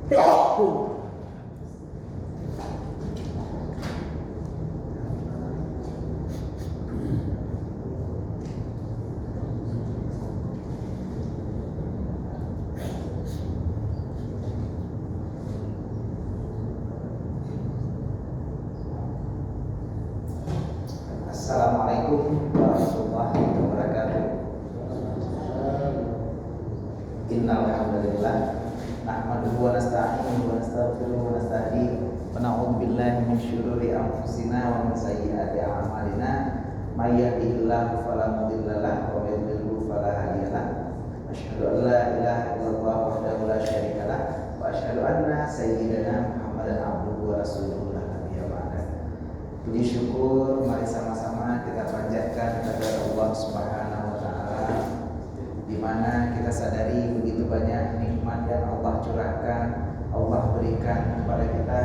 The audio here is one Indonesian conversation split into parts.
Assalamualaikum warahmatullahi wabarakatuh. Innal hamdalillah nahmaduhu wa nasta'inuhu wa nastaghfiruhu wa nastahdihi wa na'udzu billahi min syururi anfusina wa min sayyiati a'malina may yahdihillahu fala mudilla lahu wa may yudlil fala hadiya lahu. Asyhadu an la ilaha illallah wahdahu la syarika lahu wa asyhadu anna sayyidana Muhammadan abduhu wa rasuluhu. Puji syukur mari sama-sama kita panjatkan kepada Allah Subhanahu wa taala, di mana kita sadari begitu banyak nikmat yang Allah curahkan, Allah berikan kepada kita.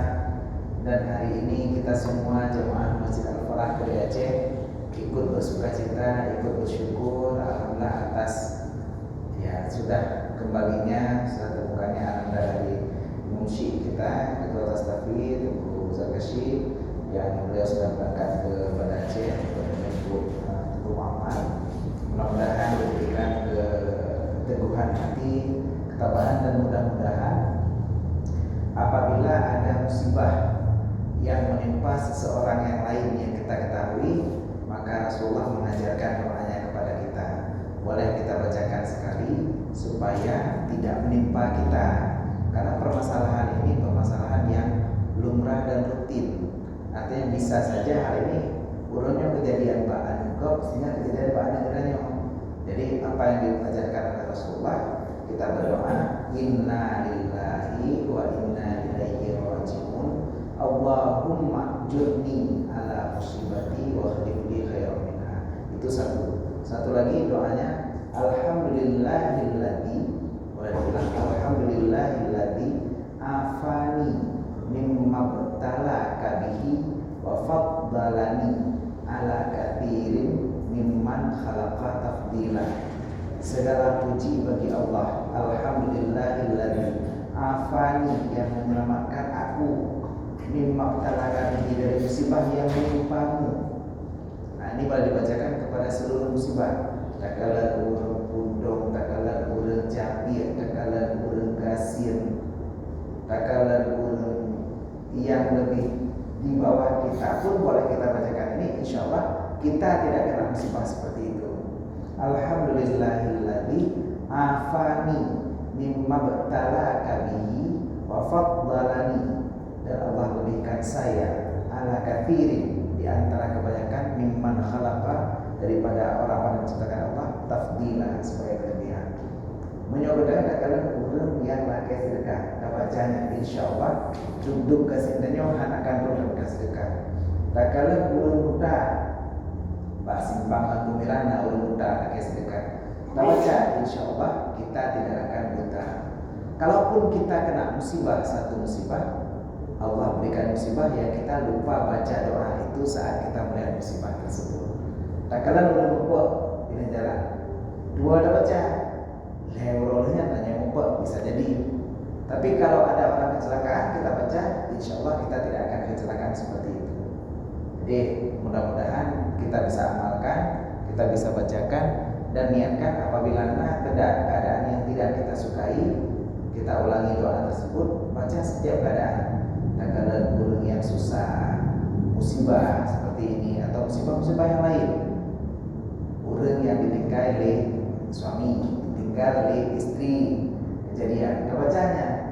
Dan hari ini kita semua jemaah Masjid Al-Falah dari Aceh ikut bersukacita, ikut bersyukur alhamdulillah atas sudah kembalinya, sudah terbukanya anak dari Munsyid kita, Ketua Tastafid, Ibu Zakasyi, yang beliau sudah berangkat ke Banda Aceh untuk menyebut Tubuh Muhammad. Mudah-mudahan diberikan keteguhan hati, ketabahan, dan mudah-mudahan apabila ada musibah yang menimpa seseorang yang lain yang kita ketahui, maka Rasulullah mengajarkan doanya kepada kita. Boleh kita bacakan sekali supaya tidak menimpa kita, karena permasalahan ini permasalahan yang lumrah dan rutin. Artinya bisa saja hari ini urunnya kejadian ba'an kok, sehingga kejadian ba'an kiranya. Jadi apa yang diajarkan oleh Rasulullah, kita berdoa inna lillahi wa inna ilaihi raji'un, Allahumma jurni ala musibati wa khulifli khairan minha. Itu satu lagi doanya alhamdulillahilladzi afani mimma btalaka bihi wa faddalani ala katsirin mimman khalaqa tafdila. Segala puji bagi Allah, alhamdulillahilladzi afani, yang menyelamatkan aku, mimma btalaka bihi, dari musibah yang menimpamu. Nah, ini boleh dibacakan kepada seluruh musibah. Takala urang pundong, takala urang capir, takala urang gasir, takala urang yang lebih di bawah kita pun boleh kita bacakan ini. Insya Allah kita tidak kena musibah seperti itu. Alhamdulillahilladzi afani mimma btalaka bihi wa faddalani, dan Allah lebihkan saya ala katsirin, di antara kebanyakan mimman khalaqa, daripada orang-orang yang diciptakan Allah, tafdila, sebagai kelebihan. Menyogodakan kalian urang yang pakai sedekah, bacanya insyaallah duduk ke sindanya akan turun ke sedekah. Tak kala urang buta pak simpang kumirana urang buta pakai sedekah, baca insyaallah kita tidak akan buta. Kalaupun kita kena musibah, satu musibah Allah berikan musibah, ya kita lupa baca doa itu saat kita melihat musibah tersebut. Tak kala urang buta ini jalan dua dah baca leurolnya tanya mumpet, bisa jadi. Tapi kalau ada orang kecelakaan kita baca, insya Allah kita tidak akan kecelakaan seperti itu. Jadi mudah-mudahan kita bisa amalkan, kita bisa bacakan, dan niatkan apabila keadaan yang tidak kita sukai, kita ulangi doa tersebut, baca setiap keadaan. Kadang-kadang burung yang susah, musibah seperti ini, atau musibah-musibah yang lain, burung yang ditinggal oleh suami, tinggal oleh istri, kejadian, bacanya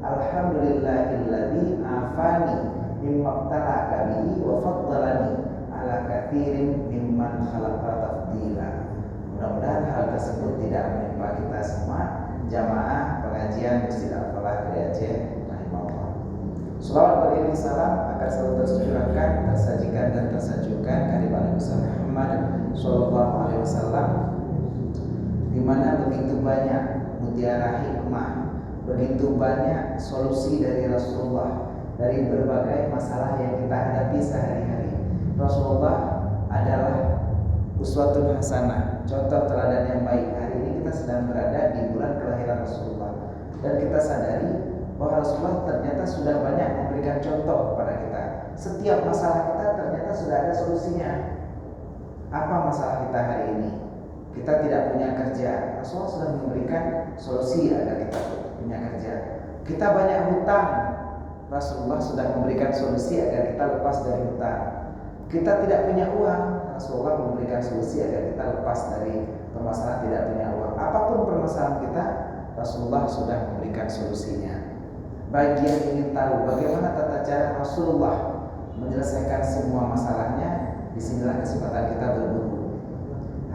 alhamdulillahilladzi afani mimma btalaka bihi wa faddalani ala katsirin mimman khalaqa tafdila. Mudah-mudahan hal tersebut tidak menimpa kita semua jamaah pengajian Masjid Al-Falah dari Aceh rahimahullah. Salawat beriring salam akan selalu tercurahkan, tersajikan dan tersajukan dari Nabi Muhammad sallallahu alaihi wasallam, di mana begitu banyak mutiara hikmah, begitu banyak solusi dari Rasulullah dari berbagai masalah yang kita hadapi sehari-hari. Rasulullah adalah uswatun hasanah, contoh teladan yang baik. Hari ini kita sedang berada di bulan kelahiran Rasulullah, dan kita sadari bahwa Rasulullah ternyata sudah banyak memberikan contoh kepada kita. Setiap masalah kita ternyata sudah ada solusinya. Apa masalah kita hari ini? Kita tidak punya kerja, Rasulullah sudah memberikan solusi agar kita punya kerja. Kita banyak hutang, Rasulullah sudah memberikan solusi agar kita lepas dari hutang. Kita tidak punya uang, Rasulullah memberikan solusi agar kita lepas dari permasalahan tidak punya uang. Apapun permasalahan kita, Rasulullah sudah memberikan solusinya. Bagi yang ingin tahu bagaimana tata cara Rasulullah menyelesaikan semua masalahnya, disinilah kesempatan kita berguru.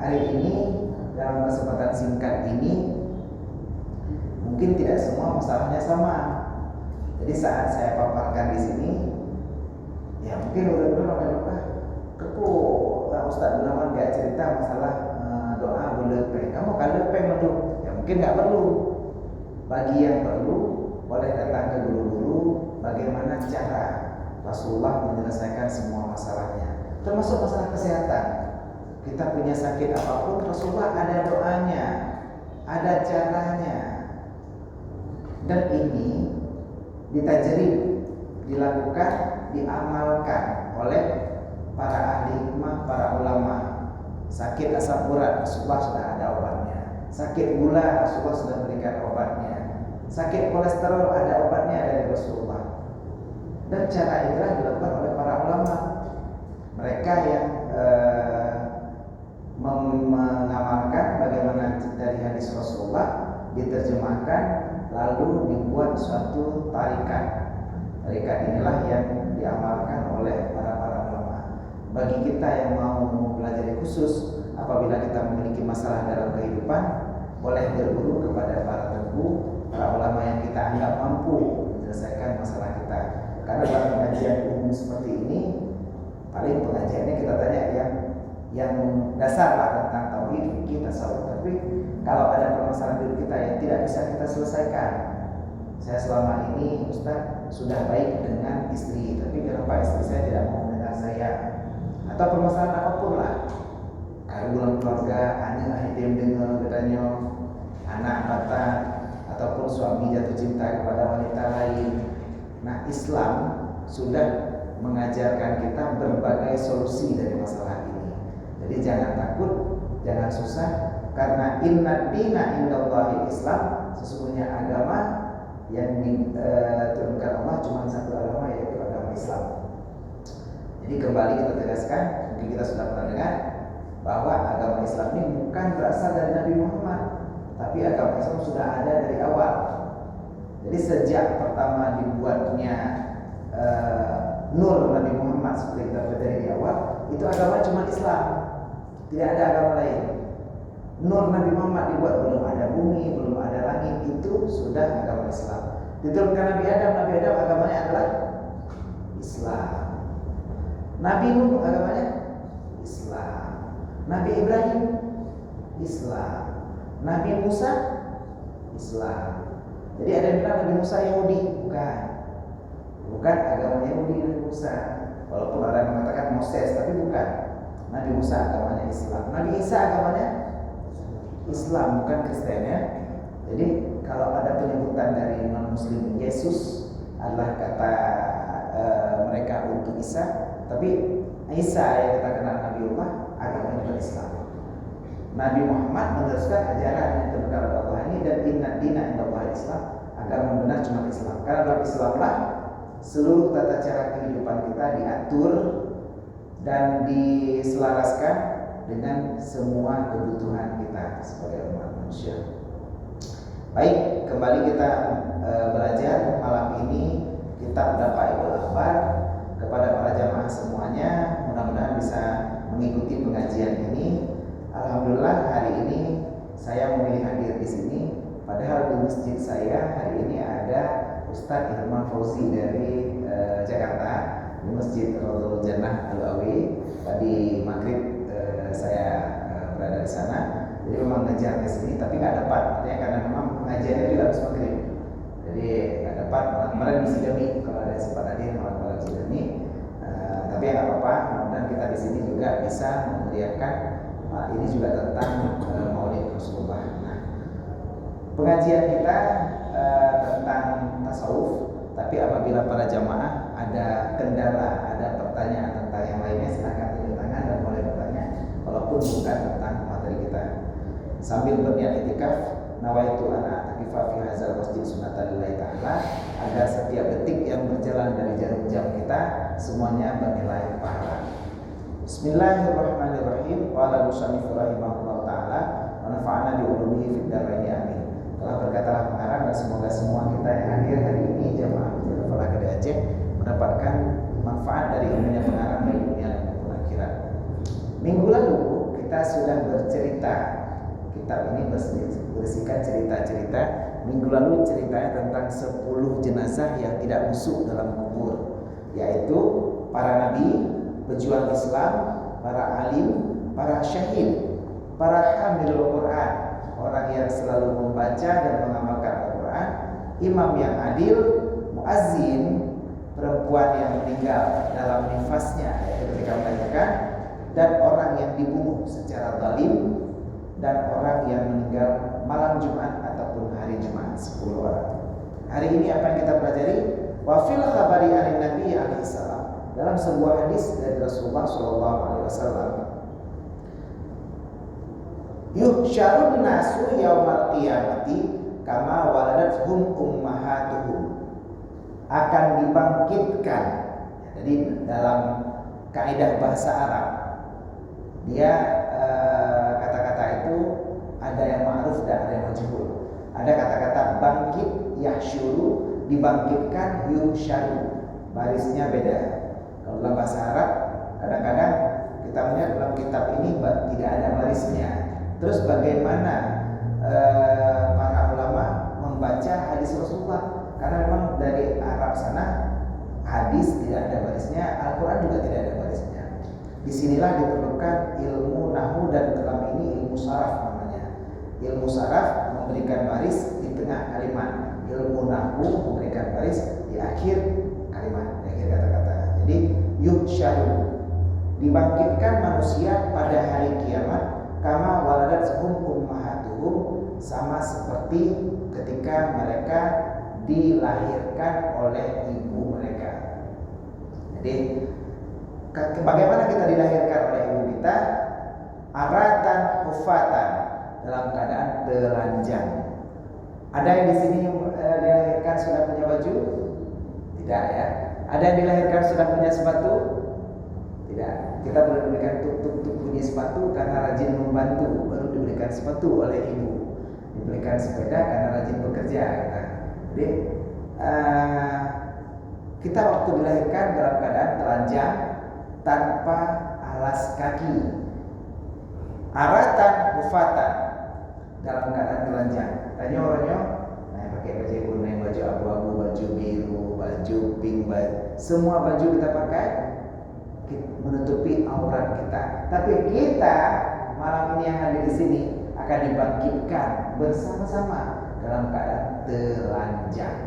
Hari ini dalam kesempatan singkat ini mungkin tidak semua masalahnya sama. Jadi saat saya paparkan di sini, ya mungkin udah lupa kepo Ustaz Gunawan gak cerita masalah doa bulepeng. Kamu kan lepeng meduk, ya mungkin nggak perlu. Bagi yang perlu, boleh datang ke guru-guru bagaimana cara Rasulullah menyelesaikan semua masalahnya, termasuk masalah kesehatan. Kita punya sakit apapun, Rasulullah ada doanya, ada caranya. Dan ini ditajrib, dilakukan, diamalkan oleh para ahli hikmah, para ulama. Sakit asam urat, Rasulullah sudah ada obatnya. Sakit gula, Rasulullah sudah berikan obatnya. Sakit kolesterol, ada obatnya dari Rasulullah. Dan cara inilah dilakukan oleh para ulama. Mereka yang mengamalkan bagaimana dari hadis Rasulullah diterjemahkan, lalu dibuat suatu tarikat. Tarikat inilah yang diamalkan oleh para ulama. Bagi kita yang mau mempelajari khusus, apabila kita memiliki masalah dalam kehidupan, boleh berguru kepada para teguh, para ulama yang kita anggap mampu menyelesaikan masalah kita. Karena dalam pengajian umum seperti ini, paling pengajiannya kita tanya yang dasar lah tentang tauhid, fikih, tasawuf. Tapi kalau ada permasalahan hidup kita yang tidak bisa kita selesaikan, saya selama ini Ustaz sudah baik dengan istri, tapi kenapa istri saya tidak mau mendengar saya? Atau permasalahan apapun lah, karena keluarga, anak yang dengar katanya, anak mata, ataupun suami jatuh cinta kepada wanita lain. Nah, Islam sudah mengajarkan kita berbagai solusi dari masalah ini. Jadi jangan takut, jangan susah, karena inna dina indallahi Islam, sesungguhnya agama yang diturunkan Allah cuma satu agama, yaitu agama Islam. Jadi kembali kita tegaskan, mungkin kita sudah pernah dengar bahwa agama Islam ini bukan berasal dari Nabi Muhammad, tapi agama Islam sudah ada dari awal. Jadi sejak pertama dibuatnya Nur Nabi Muhammad, seperti kita pelajari di awal, itu agama cuma Islam, tidak ada agama lain. Nur Nabi Muhammad dibuat, belum ada bumi, belum ada langit, itu sudah agama Islam. Diturunkan Nabi Adam agamanya adalah Islam. Nabi Nuh agamanya Islam. Nabi Ibrahim Islam. Nabi Musa Islam. Jadi ada yang bilang Nabi Musa Yahudi, bukan agama Yahudi Nabi Musa. Walaupun ada yang mengatakan Moses, tapi bukan. Nabi Musa agamanya Islam. Nabi Isa agamanya Islam, bukan Kristen ya. Jadi kalau ada penyebutan dari non-Muslim Yesus adalah kata mereka untuk Isa, tapi Isa yang kita kenal Nabiullah agamanya adalah Islam. Nabi Muhammad meneruskan ajaran yang terkenal oleh Allah ini, dan inna dina indallahi Islam, agama benar cuma Islam. Karena dalam Islamlah seluruh tata cara kehidupan kita diatur dan diselaraskan dengan semua kebutuhan kita sebagai umat manusia. Baik, kembali kita belajar malam ini kitab Dafa'ul Akhbar. Kepada para jamaah semuanya, mudah-mudahan bisa mengikuti pengajian ini. Alhamdulillah hari ini saya memilih hadir di sini. Padahal di masjid saya hari ini ada Ustadz Hilman Fauzi dari Jakarta, di Masjid Raudhatul Jannah Al-Awi. Tadi maghrib saya berada di sana. Jadi memang ngejar ke sini, tapi nggak dapat, artinya karena memang pengajiannya juga habis maghrib. Jadi nggak dapat. Kemarin di Sidemi, kalau ada sempat hadir malam Sidemi. Tapi nggak apa-apa. Mudah-mudahan kita di sini juga bisa memeriahkan. Ini juga tentang Maulid Rasulullah. Nah, pengajian kita tentang tentang tasawuf. Tapi apabila para jamaah ada kendala, ada pertanyaan tentang yang lainnya, silakan tunjuk tangan dan boleh bertanya, walaupun bukan tentang materi kita. Sambil berniat itikaf, nawaitu ana atifa fi hadzal masjid sunnatan lillahi ta'ala, agar setiap detik yang berjalan dari jarum jam kita semuanya bernilai pahala. Bismillahirrahmanirrahim. Qala musannif rahimahullah ta'ala wa nafa'ana bi ulumihi fid dharain amin. Telah berkatalah pengarang, dan semoga semua kita yang hadir hari ini jamaah Falah Gede Aceh mendapatkan manfaat dari ilmunya pengarang di dunia dan maupun akhirat. Minggu lalu kita sudah bercerita, kitab ini berisikan cerita-cerita. Minggu lalu ceritanya tentang 10 jenazah yang tidak busuk dalam kubur, yaitu para nabi, pejuang Islam, para alim, para syahid, para hamilul Quran, orang yang selalu membaca dan mengamalkan Al-Quran, imam yang adil, muazzin, perempuan yang meninggal dalam nifasnya ketika melahirkan, dan orang yang dibunuh secara zalim, dan orang yang meninggal malam Jumat ataupun hari Jumat, 10 orang. Hari ini apa yang kita pelajari? Wa fil khabari an Nabi alaihi salam, dalam sebuah hadis dari Rasulullah sallallahu alaihi wasallam, yuhsyarun nasu yaumal qiyamati kama waladathum ummahatuhum, akan dibangkitkan. Jadi dalam kaidah bahasa Arab, dia kata-kata itu ada yang ma'ruf dan ada yang majhul. Ada kata-kata bangkit, yahsyuru, dibangkitkan, yuhsyaru, barisnya beda. Kalau dalam bahasa Arab kadang-kadang kita melihat dalam kitab ini tidak ada barisnya. Terus bagaimana para ulama membaca hadis Rasulullah? Karena memang dari Arab sana hadis tidak ada barisnya, Al-Quran juga tidak ada barisnya. Disinilah diperlukan ilmu nahwu, dan dalam ini ilmu saraf namanya. Ilmu saraf memberikan baris di tengah kalimat, ilmu nahwu memberikan baris di akhir kalimat, di akhir kata-kata. Jadi yuhsyaru, dibangkitkan manusia pada hari kiamat, kama waladathum ummahatuhum, sama seperti ketika mereka dilahirkan oleh ibu mereka. Jadi bagaimana kita dilahirkan oleh ibu kita? Aratan hufatan, dalam keadaan telanjang. Ada yang di sini dilahirkan sudah punya baju? Tidak ya. Ada yang dilahirkan sudah punya sepatu? Tidak. Kita boleh diberikan tuk punya sepatu karena rajin membantu, baru diberikan sepatu oleh ibu. Diberikan sepeda karena rajin bekerja. Jadi kita waktu dilahirkan dalam keadaan telanjang tanpa alas kaki. Aratan hufatan, dalam keadaan telanjang. Tanya-tanya, pakai baju kuning, baju abu-abu, baju biru, baju pink, semua baju kita pakai menutupi aurat kita. Tapi kita malam ini yang hadir di sini akan dibangkitkan bersama-sama dalam keadaan telanjang.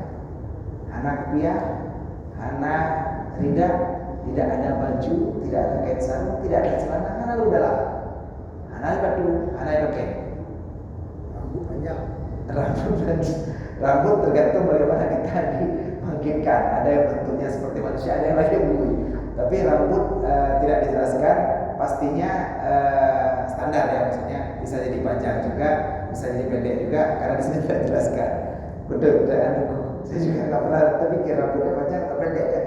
Anak pia, anak rida, tidak ada baju, tidak ada kain sarung, tidak ada celana, anak udahlah. Anak batu, anak pakai rambut panjang. Rambut tergantung bagaimana kita dibangkitkan. Ada yang bentuknya seperti manusia, ada yang lagi bumi. Tapi rambut tidak dijelaskan, pastinya standar ya, maksudnya bisa jadi panjang juga, bisa jadi pendek juga, karena di sini tidak dijelaskan. Betul. Saya juga nggak pernah terpikir rambutnya panjang atau pendek ya.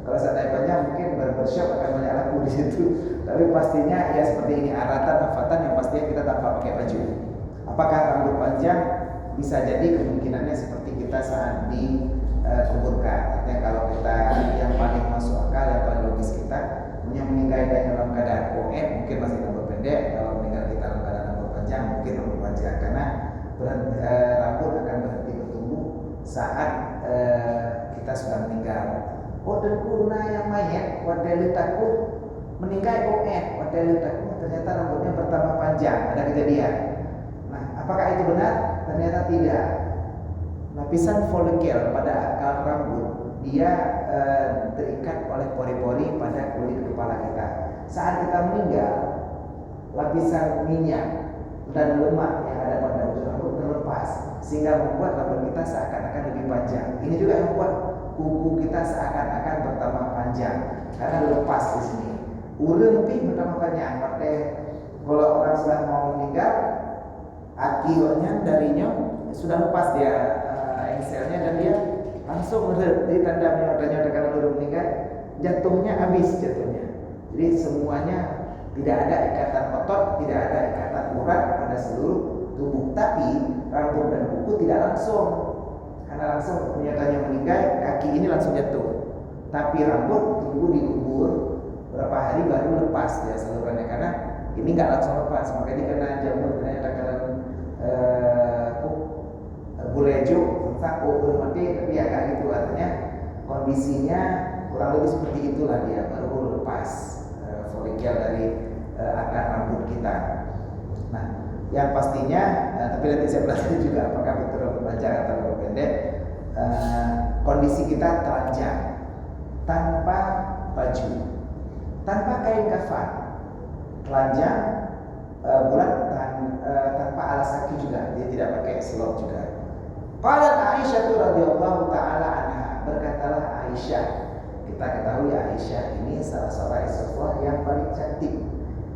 Kalau seandainya panjang mungkin barbershop akan banyak laku di situ. Tapi pastinya ya seperti ini, aratan, hafatan yang pastinya kita tanpa pakai baju. Apakah rambut panjang? Bisa jadi kemungkinannya seperti kita saat dikuburkan. Artinya kalau kita yang paling masuk akal, yang paling logis kita yang meninggal dalam keadaan ON mungkin masih rambut pendek. Kalau meninggal kita dalam keadaan rambut panjang mungkin rambut panjang, karena rambut akan berhenti bertumbuh saat kita sudah meninggal. Dan kurna yang mayat wadalitaku meninggal ON, wadalitaku ternyata rambutnya pertama panjang, ada kejadian. Nah, apakah itu benar? Ternyata tidak. Lapisan folikel pada akar rambut dia terikat oleh pori-pori pada kulit kepala kita. Saat kita meninggal, lapisan minyak dan lemak yang ada pada ujung rambut terlepas, sehingga membuat rambut kita seakan-akan lebih panjang. Ini juga yang membuat kuku kita seakan-akan bertambah panjang karena lepas di sini. Urang pun bertambah panjang. Pakai kalau orang sudah mau meninggal, akibatnya darinya sudah lepas dia engselnya dan dia langsung ditandanya karena udah meninggal, jatuhnya habis jatuhnya. Jadi semuanya tidak ada ikatan otot, tidak ada ikatan urat pada seluruh tubuh. Tapi rambut dan kuku tidak langsung, karena langsung nyatanya meninggal, kaki ini langsung jatuh. Tapi rambut tunggu dikubur berapa hari baru lepas dia seluruhnya, karena ini nggak langsung lepas. Makanya kena jamur, kena takaran bulejo, tentang mati, tapi agak gitu artinya kondisinya kurang lebih seperti itulah dia baru lepas folikel dari akar rambut kita. Nah, yang pastinya, tapi nanti saya pelajari juga apakah betul panjang atau pendek. Kondisi kita telanjang, tanpa baju, tanpa kain kafan, telanjang, bulat, tanpa alas kaki juga, dia tidak pakai selop juga. Qalat Aisyah radhiyallahu taala anha, berkatalah Aisyah. Kita ketahui Aisyah ini salah seorang istri yang paling cantik.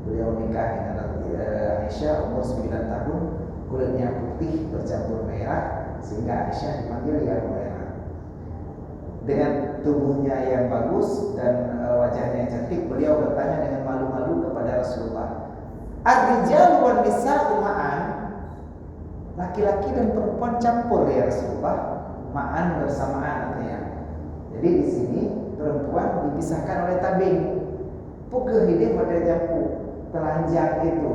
Beliau menikah dengan Aisyah umur 9 tahun, kulitnya putih bercampur merah sehingga Aisyah dipanggil yang merah. Dengan tubuhnya yang bagus dan wajahnya yang cantik, beliau bertanya dengan malu-malu kepada Rasulullah, "Ar-rijalu wan nisa'u ma'an?" Laki-laki dan perempuan campur ya Rasulullah, ma'an bersamaan artinya. Jadi di sini perempuan dipisahkan oleh tabing. Pukul ini pada jampu telanjang itu,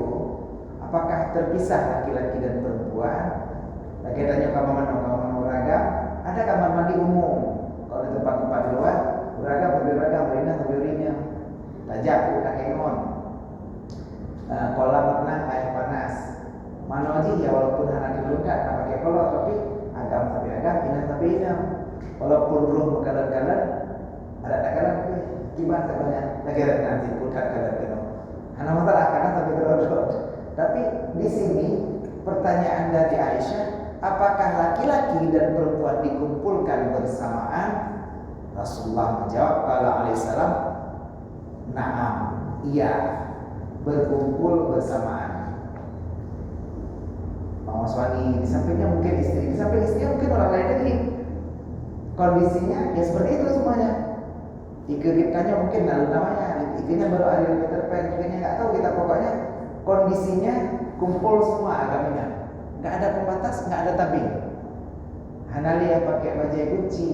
apakah terpisah laki-laki dan perempuan? Lagi tanya kamar beragam, ada kamar mandi umum. Kalau di tempat-tempat di luar, beragam, berina, tajak, kakenon, kolam renang air panas. Mana aja ya walaupun anak dulu kan pakai kolor, tapi agam tapi agam, inam tapi inam. Walaupun belum kalah-kalah, ada kalah gimana sebenarnya negara nanti putar kalah. Anak masalah karena tapi terus. Tapi di sini pertanyaan dari Aisyah, apakah laki-laki dan perempuan dikumpulkan bersamaan? Rasulullah menjawab, qala alaihissalam, na'am, iya, berkumpul bersamaan. Mas Wani, di sampingnya mungkin istri, di samping istrinya mungkin orang lain lagi. Kondisinya ya seperti itu semuanya. Ikutnya mungkin namanya, ikutnya baru ada yang Peter Pan, ikutnya nggak tahu kita, pokoknya kondisinya kumpul semua agamanya. Nggak ada pembatas, nggak ada tabing. Hanali yang pakai baju Gucci,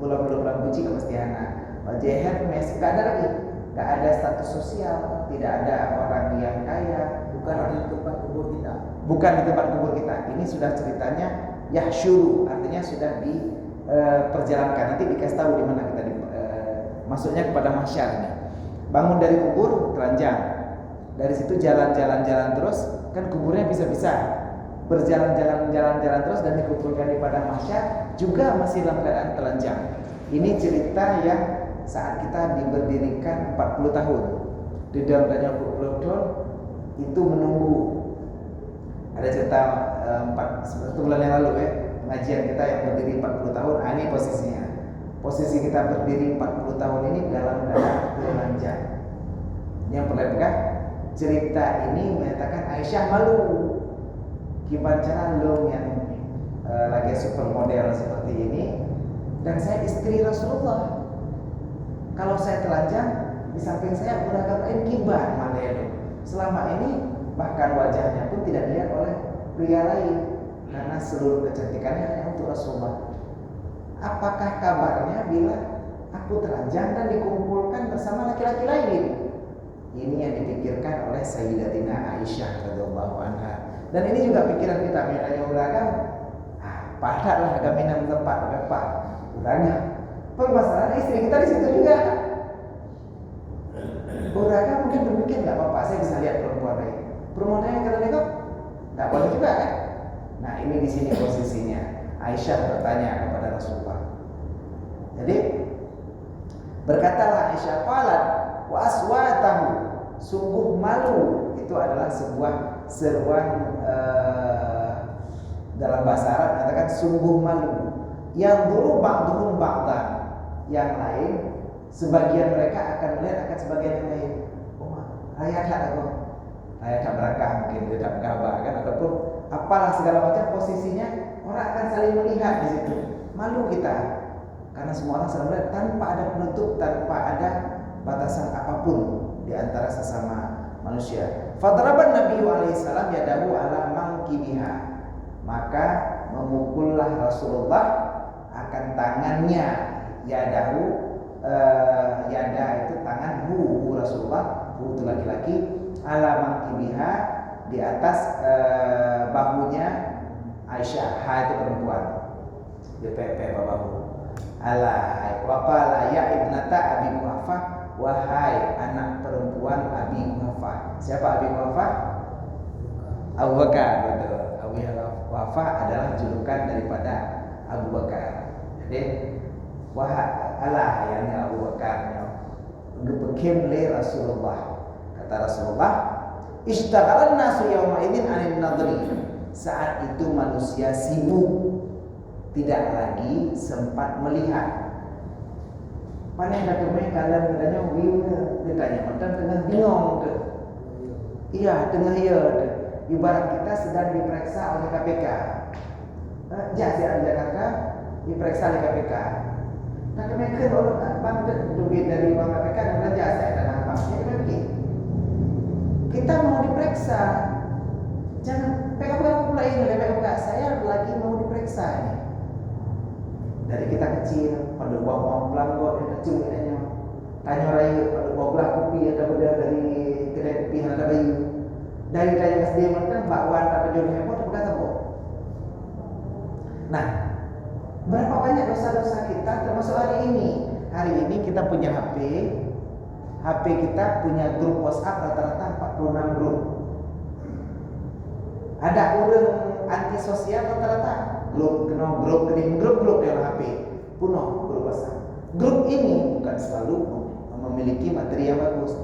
pulang Gucci ke Mestiana, baju Hermes, nggak ada lagi. Nggak ada status sosial, tidak ada orang yang kaya. Bukan di tempat kubur kita. Bukan di tempat kubur kita. Ini sudah ceritanya yahsyuru, artinya sudah diperjalankan. Nanti dikasih tahu di mana kita masuknya kepada mahsyarnya. Bangun dari kubur telanjang. Dari situ jalan-jalan terus, kan kuburnya bisa-bisa. Berjalan-jalan terus dan dikumpulkan di padang mahsyar juga masih dalam keadaan telanjang. Ini cerita yang saat kita diberdirikan 40 tahun. Di dalam banyak lockdown itu menunggu. Ada cerita 1 bulan yang lalu pengajian kita yang berdiri 40 tahun. Ini posisinya. Posisi kita berdiri 40 tahun ini dalam keadaan telanjang. Yang pertama, cerita ini menyatakan Aisyah malu. Gimana cara lo yang lagi supermodel seperti ini, dan saya istri Rasulullah. Kalau saya telanjang, di samping saya beragam lain kibar model. Selama ini bahkan wajahnya pun tidak dilihat oleh pria lain karena seluruh kecantikannya hanya untuk Rasulullah. Apakah kabarnya bila aku telanjang dan dikumpulkan bersama laki-laki lain? Ini yang dipikirkan oleh Sayyidatina Aisyah radhiyallahu anha. Dan ini juga pikiran kita, bedanya beragam. Padahal agama tempat apa? Tanya. Permasalahan istri kita di situ juga. Beragam mungkin berpikir nggak apa-apa, saya bisa lihat perempuan lain. Perempuan lain kena nengok, nggak boleh juga kan? Nah ini di sini posisinya. Aisyah bertanya kepada Rasulullah. Jadi berkatalah Aisyah, qalat wa aswatahu, sungguh malu. Itu adalah sebuah seruan Dalam bahasa Arab mengatakan sungguh malu. Yang dulu ba'duhum ba'dan, yang lain sebagian mereka akan melihat akan sebagian yang lain. Oh, ayatlah aku. Ayat berakah mungkin tidak kabar kan, ataupun apalah segala macam posisinya, orang akan saling melihat di situ. Malu kita karena semua orang saling melihat tanpa ada penutup, tanpa ada batasan apapun di antara sesama manusia. Fadraban Nabi alaihissalam yadahu ala mangkibiha, maka memukullah Rasulullah akan tangannya. Yadahu, yada itu tangan, hu Rasulullah, hu itu laki-laki, ala mangkibiha di atas bahunya Aisyah, ha itu perempuan, di pepe bahu. Ala waqala ya ibnata Abi Quhafah, wahai anak perempuan Abi Quhafah. Siapa Abi Quhafah? Abu Bakar, betul. Abi Quhafah adalah julukan daripada Abu Bakar. Jadi wahai ala yang Abu Bakarnya gepekim le Rasulullah. Kata Rasulullah, ishtaghalan nasu yawma idzin 'anil nadri. Saat itu manusia sibuk, tidak lagi sempat melihat. Mana yang dah kemai kalau katanya view dia tanya macam tengah bingung ke. Iya, tengah ya. Ibarat kita sedang diperiksa oleh KPK. Jasa Jakarta diperiksa oleh KPK. Nah, kemai ke orang bang duit dari bank KPK dan belanja saya dan apa? Ya kemai. Kita mau diperiksa. Jangan pegang pula ini, pegang saya lagi mau diperiksa ini. Dari kita kecil, pada buah pelanggot yang kecil ini, tanya raya pada buah belah kopi ada benda dari kedai kopi yang ada bayu. Dari SD macam bakwan tak penjual handphone tak berkata boh. Nah, berapa banyak dosa-dosa kita termasuk hari ini. Hari ini kita punya HP kita punya grup WhatsApp rata-rata 46 grup. Ada orang antisosial rata-rata grup dalam HP penuh grup WhatsApp. Grup ini bukan selalu memiliki materi yang bagus.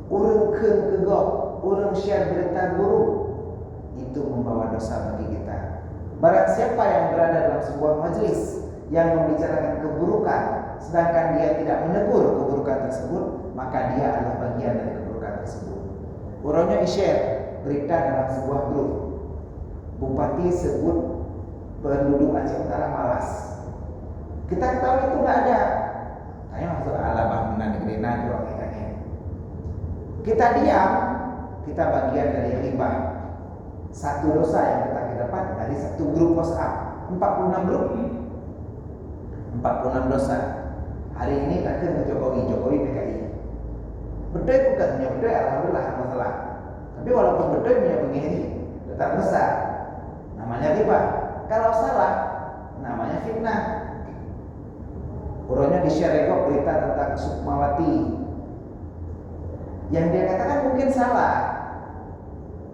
Orang kegok, orang share berita buruk, itu membawa dosa bagi kita. Barang siapa yang berada dalam sebuah majelis yang membicarakan keburukan, sedangkan dia tidak menegur keburukan tersebut, maka dia adalah bagian dari keburukan tersebut. Orangnya share berita dalam sebuah grup. Bupati sebut penduduk Aceh Utara malas. Kita tahu itu nggak ada. Tanya masuk alabah menanggih nadi orang katanya. Kita diam, kita bagian dari ghibah. Satu dosa yang kita dapat dari satu grup WhatsApp. 46 grup, 46 dosa. Hari ini tak ke Jokowi PKI. Betul bukan punya betul, alhamdulillah masalah. Tapi walaupun betul punya begini, tetap besar. Namanya ghibah. Kalau salah, namanya fitnah. Urutnya di-share kok berita tentang Sukmawati. Yang dia katakan mungkin salah.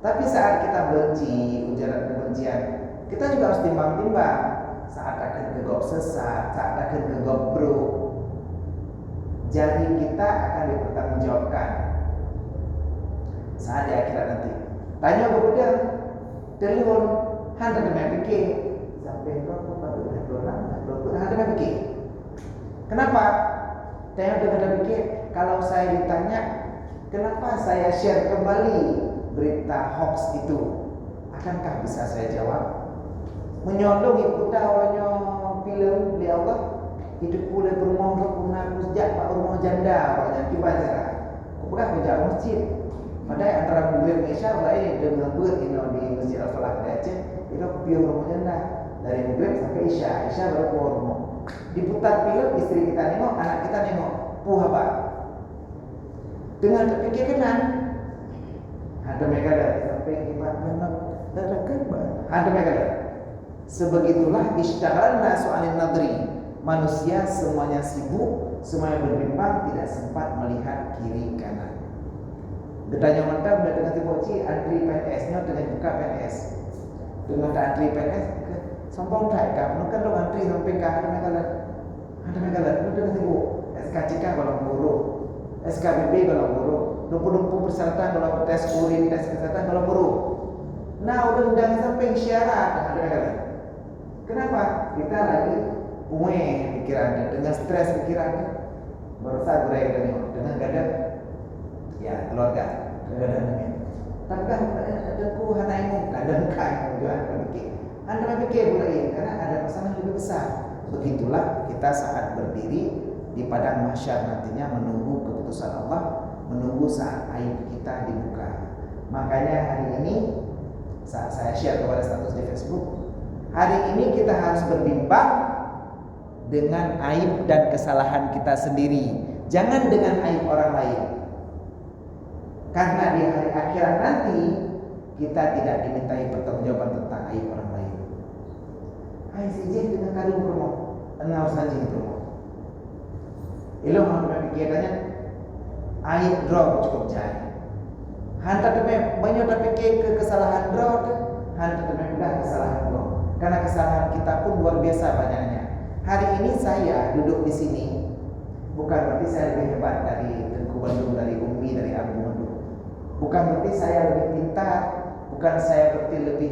Tapi saat kita benci, ujaran kebencian, kita juga harus timbang-timbang. Saat akan gegop sesat, saat akan gegop buruk, jari kita akan dipertanggungjawabkan saat di akhirat nanti. Tanya kepada telepon, handa dengan fikir sampai berapa pada handa fikir. Kenapa? Tanya dengan fikir. Kalau saya ditanya, kenapa saya share kembali berita hoax itu, akankah bisa saya jawab? Menyolong ikuta olehnya film di Allah, hidup pula berumah berumah sejak pak rumah janda, banyak kibaja. Bukan kerja masjid. Padahal antara Bugil Malaysia lain dengan buat di Masjid Al-Falah di Aceh, itu pion rumah janda dari Bugil sampai Isya baru keluar rumah. Diputar film, istri kita nengok, anak kita nengok, apa? Dengan terpikir kenan, ada mereka sampai kibat menang, ada mereka. Sebegitulah ishtaghalna su'anil nadri. Manusia semuanya sibuk, semuanya berbimbang, tidak sempat melihat kiri kanan. Gedanya mantap dan dengan tiboci antri PNS-nya dengan buka PNS. Dengan antri PNS sombong tak kah? Bukan dong antri sampai kah ada megalat. Ada megalat itu dengan tibo. SKCK kalau guru, SKBB kalau guru, 20 persyaratan kalau tes urin, tes kesehatan kalau guru. Nah, udah sampai syarat ada megalat. Kenapa? Kita lagi pikirannya, dengan stres pikirannya. Berusaha dengan gadang ya keluarga, gadang. Tapi kan ada ku hanaimu kadang kan juga pikir. Anda pikir pula ya, karena ada masalah lebih besar. Begitulah kita saat berdiri di padang mahsyar nantinya menunggu keputusan Allah, menunggu saat aib kita dibuka. Makanya hari ini saat saya share kepada status di Facebook, hari ini kita harus berbimbang dengan aib dan kesalahan kita sendiri, jangan dengan aib orang lain. Karena di hari akhirat nanti kita tidak dimintai pertanggungjawaban tentang aib orang lain. Hai siji dengan kali promo, enau saja promo. Ilo mau pikirnya aib draw cukup jari. Hanta teme banyak pikir ke kesalahan draw, hanta teme mudah kesalahan draw. Karena kesalahan kita pun luar biasa banyaknya. Hari ini saya duduk di sini bukan berarti saya lebih hebat dari Tengku Bandung, dari Umi, dari Abu Bandung. Bukan berarti saya lebih pintar, bukan saya berarti lebih